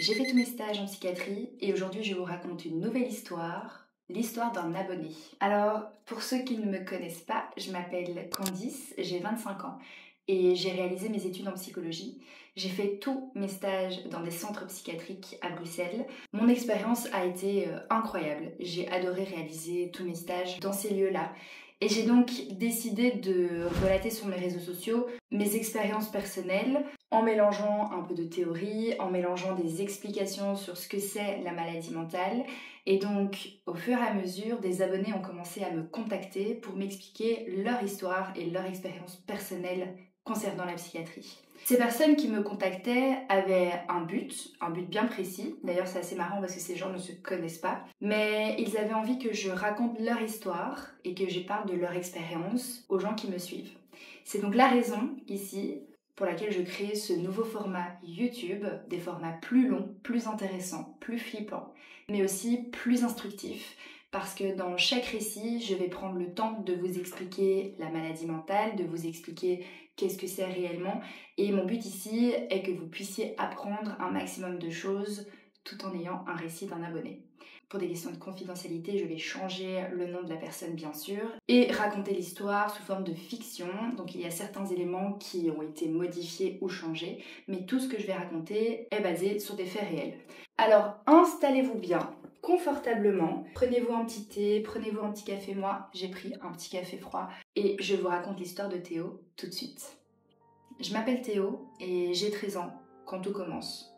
J'ai fait tous mes stages en psychiatrie et aujourd'hui je vous raconte une nouvelle histoire, l'histoire d'un abonné. Alors, pour ceux qui ne me connaissent pas, je m'appelle Candice, j'ai 25 ans et j'ai réalisé mes études en psychologie. J'ai fait tous mes stages dans des centres psychiatriques à Bruxelles. Mon expérience a été incroyable. J'ai adoré réaliser tous mes stages dans ces lieux-là. Et j'ai donc décidé de relater sur mes réseaux sociaux mes expériences personnelles en mélangeant un peu de théorie, en mélangeant des explications sur ce que c'est la maladie mentale. Et donc, au fur et à mesure, des abonnés ont commencé à me contacter pour m'expliquer leur histoire et leur expérience personnelle concernant la psychiatrie. Ces personnes qui me contactaient avaient un but bien précis. D'ailleurs, c'est assez marrant parce que ces gens ne se connaissent pas. Mais ils avaient envie que je raconte leur histoire et que je parle de leur expérience aux gens qui me suivent. C'est donc la raison, ici, pour laquelle je crée ce nouveau format YouTube, des formats plus longs, plus intéressants, plus flippants, mais aussi plus instructifs. Parce que dans chaque récit, je vais prendre le temps de vous expliquer la maladie mentale, de vous expliquer qu'est-ce que c'est réellement. Et mon but ici est que vous puissiez apprendre un maximum de choses tout en ayant un récit d'un abonné. Pour des questions de confidentialité, je vais changer le nom de la personne bien sûr et raconter l'histoire sous forme de fiction. Donc il y a certains éléments qui ont été modifiés ou changés, mais tout ce que je vais raconter est basé sur des faits réels. Alors installez-vous bien, confortablement, prenez-vous un petit thé, prenez-vous un petit café. Moi, j'ai pris un petit café froid et je vous raconte l'histoire de Théo tout de suite. Je m'appelle Théo et j'ai 13 ans quand tout commence.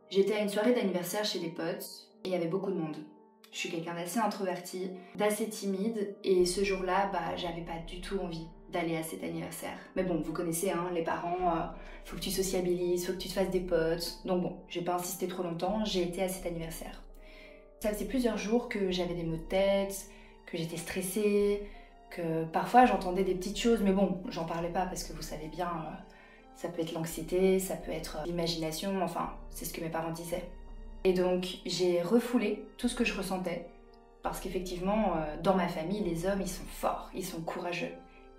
J'étais à une soirée d'anniversaire chez des potes et il y avait beaucoup de monde. Je suis quelqu'un d'assez introverti, d'assez timide et ce jour-là, j'avais pas du tout envie d'aller à cet anniversaire. Mais bon, vous connaissez, hein, les parents, faut que tu sociabilises, faut que tu te fasses des potes. Donc bon, j'ai pas insisté trop longtemps, j'ai été à cet anniversaire. Ça faisait plusieurs jours que j'avais des maux de tête, que j'étais stressée, que parfois j'entendais des petites choses, mais bon, j'en parlais pas parce que vous savez bien, ça peut être l'anxiété, ça peut être l'imagination, enfin, c'est ce que mes parents disaient. Et donc, j'ai refoulé tout ce que je ressentais, parce qu'effectivement, dans ma famille, les hommes, ils sont forts, ils sont courageux.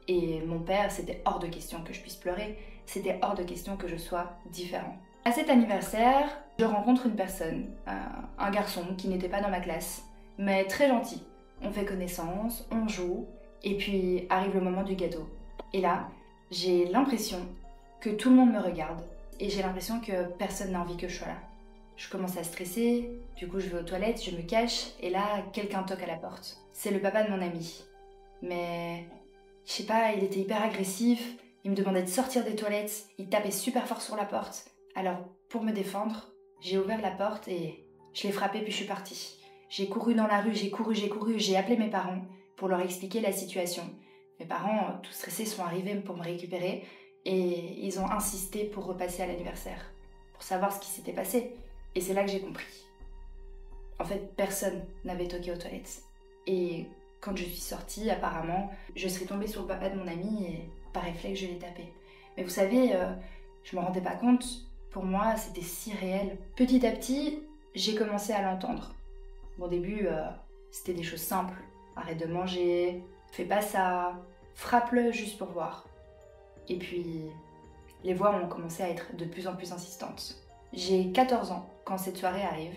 Et mon père, c'était hors de question que je puisse pleurer, c'était hors de question que je sois différent. À cet anniversaire, je rencontre une personne, un garçon qui n'était pas dans ma classe, mais très gentil. On fait connaissance, on joue, et puis arrive le moment du gâteau. Et là, j'ai l'impression que tout le monde me regarde, et j'ai l'impression que personne n'a envie que je sois là. Je commence à stresser, du coup je vais aux toilettes, je me cache, et là, quelqu'un toque à la porte. C'est le papa de mon ami. Mais, je sais pas, il était hyper agressif, il me demandait de sortir des toilettes, il tapait super fort sur la porte. Alors, pour me défendre, j'ai ouvert la porte et je l'ai frappé puis je suis partie. J'ai couru dans la rue, j'ai couru, j'ai appelé mes parents pour leur expliquer la situation. Mes parents, tout stressés, sont arrivés pour me récupérer et ils ont insisté pour repasser à l'anniversaire, pour savoir ce qui s'était passé. Et c'est là que j'ai compris. En fait, personne n'avait toqué aux toilettes. Et quand je suis sortie, apparemment, je serais tombée sur le papa de mon ami et par réflexe, je l'ai tapé. Mais vous savez, je me rendais pas compte. Pour moi, c'était si réel. Petit à petit, j'ai commencé à l'entendre. Au début, c'était des choses simples. Arrête de manger, fais pas ça, frappe-le juste pour voir. Et puis, les voix ont commencé à être de plus en plus insistantes. J'ai 14 ans quand cette soirée arrive.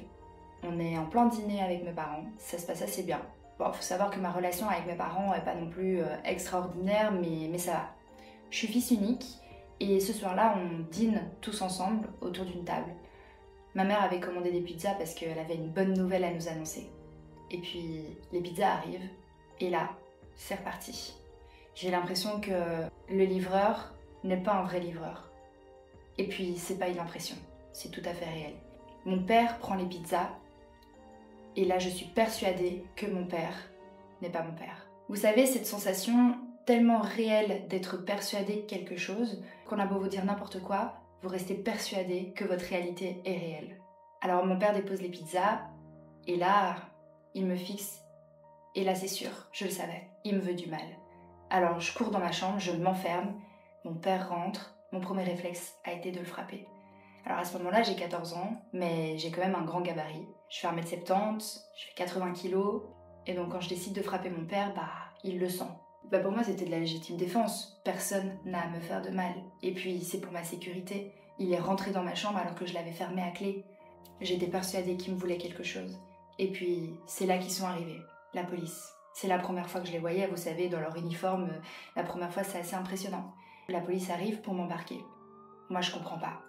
On est en plein dîner avec mes parents, ça se passe assez bien. Bon, faut savoir que ma relation avec mes parents est pas non plus extraordinaire, mais ça va. Je suis fils unique. Et ce soir-là, on dîne tous ensemble autour d'une table. Ma mère avait commandé des pizzas parce qu'elle avait une bonne nouvelle à nous annoncer. Et puis, les pizzas arrivent, et là, c'est reparti. J'ai l'impression que le livreur n'est pas un vrai livreur. Et puis, c'est pas une impression, c'est tout à fait réel. Mon père prend les pizzas, et là, je suis persuadée que mon père n'est pas mon père. Vous savez, cette sensation tellement réelle d'être persuadé de quelque chose, qu'on a beau vous dire n'importe quoi, vous restez persuadé que votre réalité est réelle. Alors mon père dépose les pizzas, et là, il me fixe, et là c'est sûr, je le savais, il me veut du mal. Alors je cours dans ma chambre, je m'enferme, mon père rentre, mon premier réflexe a été de le frapper. Alors à ce moment-là, j'ai 14 ans, mais j'ai quand même un grand gabarit. Je fais 1m70, je fais 80 kg, et donc quand je décide de frapper mon père, il le sent. Pour moi, c'était de la légitime défense. Personne n'a à me faire de mal. Et puis, c'est pour ma sécurité. Il est rentré dans ma chambre alors que je l'avais fermée à clé. J'étais persuadée qu'ils me voulaient quelque chose. Et puis, c'est là qu'ils sont arrivés, la police. C'est la première fois que je les voyais, vous savez, dans leur uniforme. La première fois, c'est assez impressionnant. La police arrive pour m'embarquer. Moi, je comprends pas.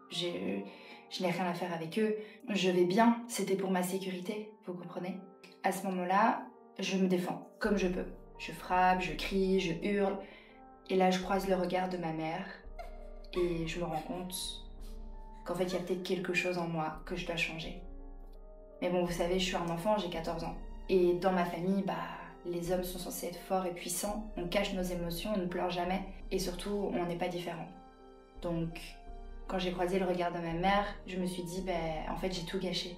Je n'ai rien à faire avec eux. Je vais bien, c'était pour ma sécurité, vous comprenez? À ce moment-là, je me défends, comme je peux. Je frappe, je crie, je hurle. Et là, je croise le regard de ma mère. Et je me rends compte qu'en fait, il y a peut-être quelque chose en moi que je dois changer. Mais bon, vous savez, je suis un enfant, j'ai 14 ans. Et dans ma famille, les hommes sont censés être forts et puissants. On cache nos émotions, on ne pleure jamais. Et surtout, on n'est pas différents. Donc, quand j'ai croisé le regard de ma mère, je me suis dit, en fait, j'ai tout gâché.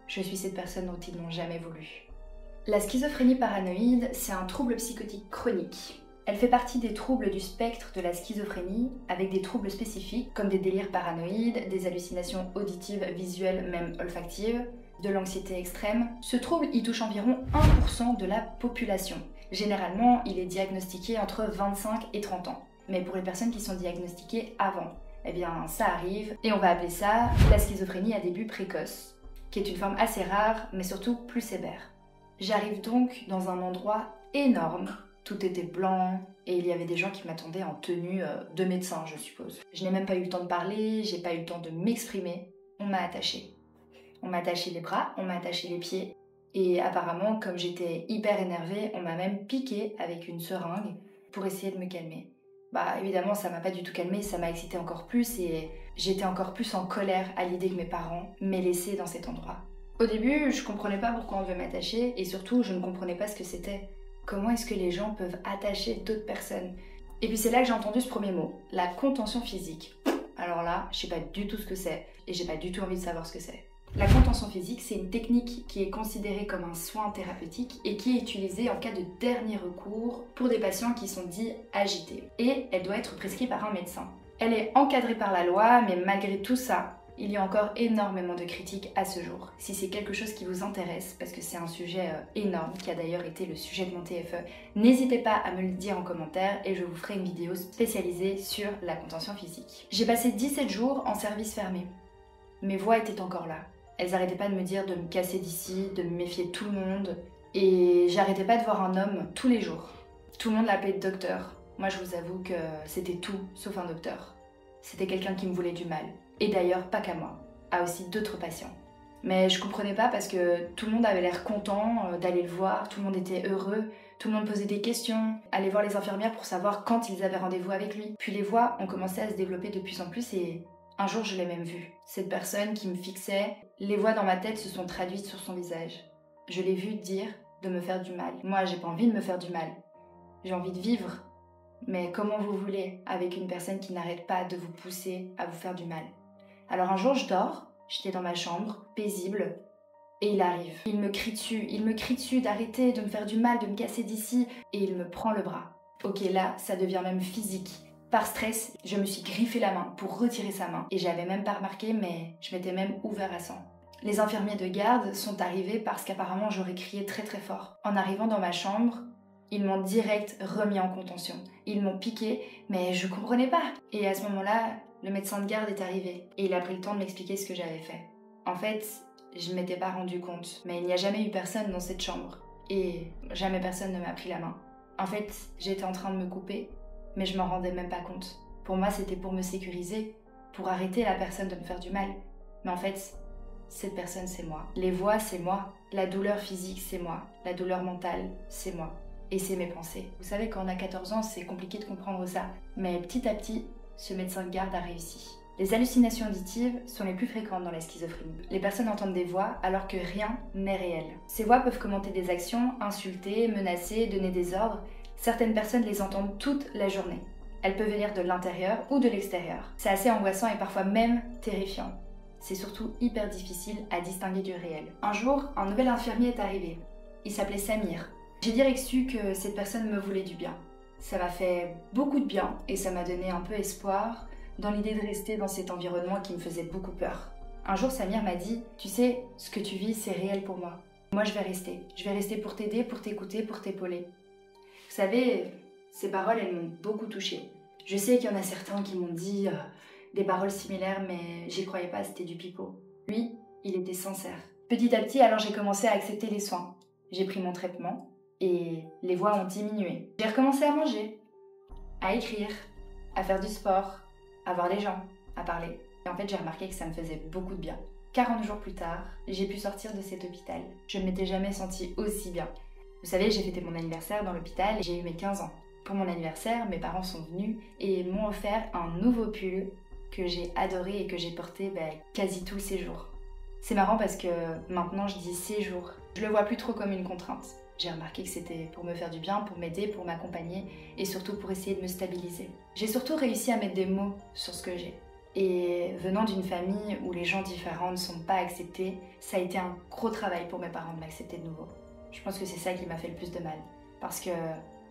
Je suis cette personne dont ils n'ont jamais voulu. La schizophrénie paranoïde, c'est un trouble psychotique chronique. Elle fait partie des troubles du spectre de la schizophrénie, avec des troubles spécifiques comme des délires paranoïdes, des hallucinations auditives, visuelles, même olfactives, de l'anxiété extrême. Ce trouble y touche environ 1% de la population. Généralement, il est diagnostiqué entre 25 et 30 ans. Mais pour les personnes qui sont diagnostiquées avant, eh bien ça arrive, et on va appeler ça la schizophrénie à début précoce, qui est une forme assez rare, mais surtout plus sévère. J'arrive donc dans un endroit énorme. Tout était blanc et il y avait des gens qui m'attendaient en tenue de médecin, je suppose. Je n'ai même pas eu le temps de parler, j'ai pas eu le temps de m'exprimer. On m'a attachée. On m'a attaché les bras, on m'a attaché les pieds. Et apparemment, comme j'étais hyper énervée, on m'a même piqué avec une seringue pour essayer de me calmer. Évidemment, ça m'a pas du tout calmée, ça m'a excitée encore plus et j'étais encore plus en colère à l'idée que mes parents m'aient laissée dans cet endroit. Au début, je comprenais pas pourquoi on devait m'attacher et surtout, je ne comprenais pas ce que c'était. Comment est-ce que les gens peuvent attacher d'autres personnes? Et puis c'est là que j'ai entendu ce premier mot, la contention physique. Alors là, je sais pas du tout ce que c'est et j'ai pas du tout envie de savoir ce que c'est. La contention physique, c'est une technique qui est considérée comme un soin thérapeutique et qui est utilisée en cas de dernier recours pour des patients qui sont dits agités. Et elle doit être prescrite par un médecin. Elle est encadrée par la loi, mais malgré tout ça, il y a encore énormément de critiques à ce jour. Si c'est quelque chose qui vous intéresse, parce que c'est un sujet énorme, qui a d'ailleurs été le sujet de mon TFE, n'hésitez pas à me le dire en commentaire et je vous ferai une vidéo spécialisée sur la contention physique. J'ai passé 17 jours en service fermé. Mes voix étaient encore là. Elles arrêtaient pas de me dire de me casser d'ici, de me méfier de tout le monde. Et j'arrêtais pas de voir un homme tous les jours. Tout le monde l'appelait docteur. Moi, je vous avoue que c'était tout sauf un docteur. C'était quelqu'un qui me voulait du mal. Et d'ailleurs, pas qu'à moi, à aussi d'autres patients. Mais je comprenais pas parce que tout le monde avait l'air content d'aller le voir, tout le monde était heureux, tout le monde posait des questions, allait voir les infirmières pour savoir quand ils avaient rendez-vous avec lui. Puis les voix ont commencé à se développer de plus en plus et un jour je l'ai même vu. Cette personne qui me fixait, les voix dans ma tête se sont traduites sur son visage. Je l'ai vu dire de me faire du mal. Moi, j'ai pas envie de me faire du mal. J'ai envie de vivre. Mais comment vous voulez avec une personne qui n'arrête pas de vous pousser à vous faire du mal? Alors un jour, je dors, j'étais dans ma chambre, paisible, et il arrive. Il me crie dessus d'arrêter, de me faire du mal, de me casser d'ici, et il me prend le bras. Ok, là, ça devient même physique. Par stress, je me suis griffé la main pour retirer sa main, et j'avais même pas remarqué, mais je m'étais même ouvert à sang. Les infirmiers de garde sont arrivés parce qu'apparemment j'aurais crié très très fort. En arrivant dans ma chambre, ils m'ont direct remis en contention. Ils m'ont piqué, mais je comprenais pas. Et à ce moment-là, le médecin de garde est arrivé et il a pris le temps de m'expliquer ce que j'avais fait. En fait, je ne m'étais pas rendu compte, mais il n'y a jamais eu personne dans cette chambre. Et jamais personne ne m'a pris la main. En fait, j'étais en train de me couper, mais je m'en rendais même pas compte. Pour moi, c'était pour me sécuriser, pour arrêter la personne de me faire du mal. Mais en fait, cette personne, c'est moi. Les voix, c'est moi. La douleur physique, c'est moi. La douleur mentale, c'est moi. Et c'est mes pensées. Vous savez, quand on a 14 ans, c'est compliqué de comprendre ça. Mais petit à petit, ce médecin de garde a réussi. Les hallucinations auditives sont les plus fréquentes dans la schizophrénie. Les personnes entendent des voix alors que rien n'est réel. Ces voix peuvent commenter des actions, insulter, menacer, donner des ordres. Certaines personnes les entendent toute la journée. Elles peuvent venir de l'intérieur ou de l'extérieur. C'est assez angoissant et parfois même terrifiant. C'est surtout hyper difficile à distinguer du réel. Un jour, un nouvel infirmier est arrivé. Il s'appelait Samir. J'ai direct su que cette personne me voulait du bien. Ça m'a fait beaucoup de bien et ça m'a donné un peu espoir dans l'idée de rester dans cet environnement qui me faisait beaucoup peur. Un jour, Samir m'a dit « Tu sais, ce que tu vis, c'est réel pour moi. Moi, je vais rester. Je vais rester pour t'aider, pour t'écouter, pour t'épauler. » Vous savez, ces paroles, elles m'ont beaucoup touchée. Je sais qu'il y en a certains qui m'ont dit des paroles similaires, mais j'y croyais pas, c'était du pipeau. Lui, il était sincère. Petit à petit, alors j'ai commencé à accepter les soins. J'ai pris mon traitement et les voix ont diminué. J'ai recommencé à manger, à écrire, à faire du sport, à voir les gens, à parler. Et en fait, j'ai remarqué que ça me faisait beaucoup de bien. 40 jours plus tard, j'ai pu sortir de cet hôpital. Je ne m'étais jamais sentie aussi bien. Vous savez, j'ai fêté mon anniversaire dans l'hôpital et j'ai eu mes 15 ans. Pour mon anniversaire, mes parents sont venus et m'ont offert un nouveau pull que j'ai adoré et que j'ai porté quasi tous ces jours. C'est marrant parce que maintenant je dis séjour. Je le vois plus trop comme une contrainte. J'ai remarqué que c'était pour me faire du bien, pour m'aider, pour m'accompagner et surtout pour essayer de me stabiliser. J'ai surtout réussi à mettre des mots sur ce que j'ai. Et venant d'une famille où les gens différents ne sont pas acceptés, ça a été un gros travail pour mes parents de m'accepter de nouveau. Je pense que c'est ça qui m'a fait le plus de mal. Parce que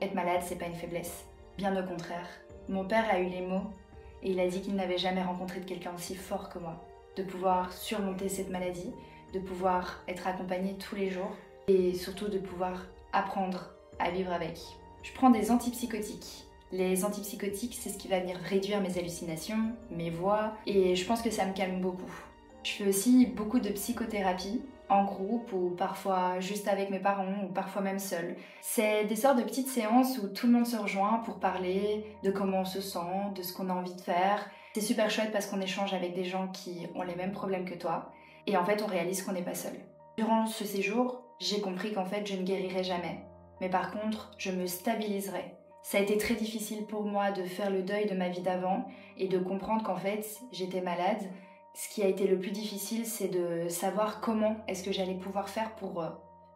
être malade, c'est pas une faiblesse. Bien au contraire. Mon père a eu les mots et il a dit qu'il n'avait jamais rencontré de quelqu'un aussi fort que moi. De pouvoir surmonter cette maladie, de pouvoir être accompagné tous les jours et surtout de pouvoir apprendre à vivre avec. Je prends des antipsychotiques. Les antipsychotiques, c'est ce qui va venir réduire mes hallucinations, mes voix, et je pense que ça me calme beaucoup. Je fais aussi beaucoup de psychothérapie, en groupe ou parfois juste avec mes parents ou parfois même seule. C'est des sortes de petites séances où tout le monde se rejoint pour parler de comment on se sent, de ce qu'on a envie de faire. C'est super chouette parce qu'on échange avec des gens qui ont les mêmes problèmes que toi, et en fait on réalise qu'on n'est pas seul. Durant ce séjour, j'ai compris qu'en fait je ne guérirais jamais, mais par contre je me stabiliserais. Ça a été très difficile pour moi de faire le deuil de ma vie d'avant et de comprendre qu'en fait j'étais malade. Ce qui a été le plus difficile, c'est de savoir comment est-ce que j'allais pouvoir faire pour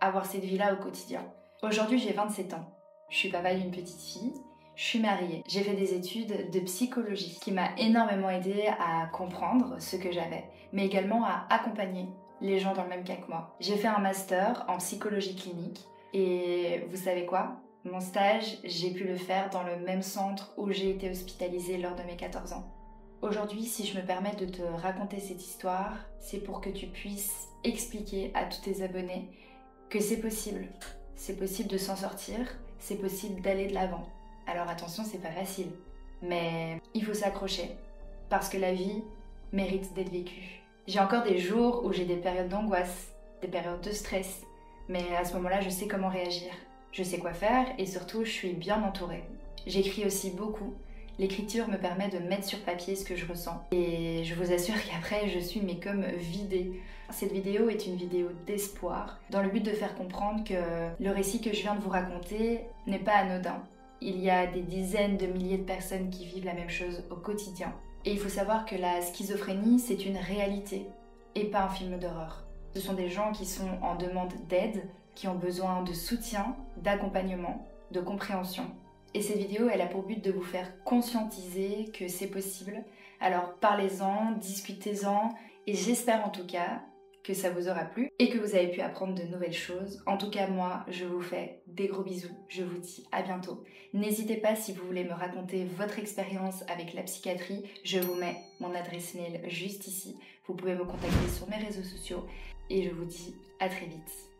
avoir cette vie-là au quotidien. Aujourd'hui, j'ai 27 ans. Je suis papa d'une petite fille. Je suis mariée. J'ai fait des études de psychologie, ce qui m'a énormément aidée à comprendre ce que j'avais, mais également à accompagner les gens dans le même cas que moi. J'ai fait un master en psychologie clinique et vous savez quoi ? Mon stage, j'ai pu le faire dans le même centre où j'ai été hospitalisée lors de mes 14 ans. Aujourd'hui, si je me permets de te raconter cette histoire, c'est pour que tu puisses expliquer à tous tes abonnés que c'est possible. C'est possible de s'en sortir, c'est possible d'aller de l'avant. Alors attention, c'est pas facile, mais il faut s'accrocher parce que la vie mérite d'être vécue. J'ai encore des jours où j'ai des périodes d'angoisse, des périodes de stress, mais à ce moment-là, je sais comment réagir. Je sais quoi faire et surtout, je suis bien entourée. J'écris aussi beaucoup. L'écriture me permet de mettre sur papier ce que je ressens. Et je vous assure qu'après, je suis comme vidée. Cette vidéo est une vidéo d'espoir, dans le but de faire comprendre que le récit que je viens de vous raconter n'est pas anodin. Il y a des dizaines de milliers de personnes qui vivent la même chose au quotidien. Et il faut savoir que la schizophrénie, c'est une réalité et pas un film d'horreur. Ce sont des gens qui sont en demande d'aide, qui ont besoin de soutien, d'accompagnement, de compréhension. Et cette vidéo, elle a pour but de vous faire conscientiser que c'est possible. Alors parlez-en, discutez-en, et j'espère en tout cas que ça vous aura plu et que vous avez pu apprendre de nouvelles choses. En tout cas, moi, je vous fais des gros bisous. Je vous dis à bientôt. N'hésitez pas si vous voulez me raconter votre expérience avec la psychiatrie. Je vous mets mon adresse mail juste ici. Vous pouvez me contacter sur mes réseaux sociaux et je vous dis à très vite.